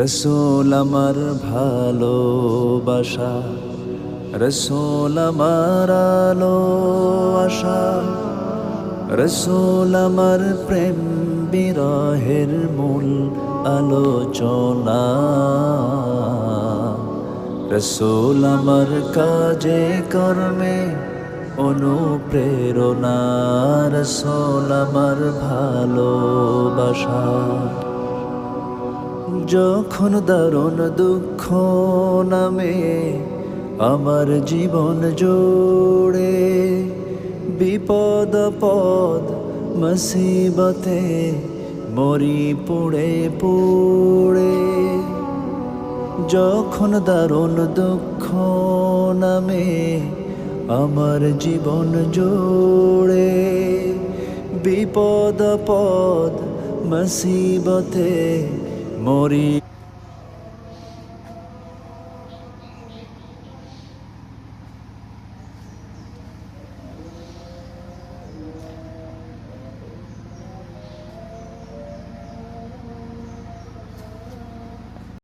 রসূল আমার ভালোবাসা, রসূল আমার আলো আশা, রসূল আমার প্রেম বিরহের মূল আলোচনা। রসূল আমার কাজে কর্মে অনুপ্রেরণা, রসূল আমার ভালোবাসা। যখন দারুণ দুঃখ নামে আমার জীবন জুড়ে, বিপদ পদ মুসিবতে মরি পুড়ে পুড়ে। যখন দারুণ দুঃখ নামে আমার জীবন জুড়ে, বিপদ পদ মুসিবতে মরি।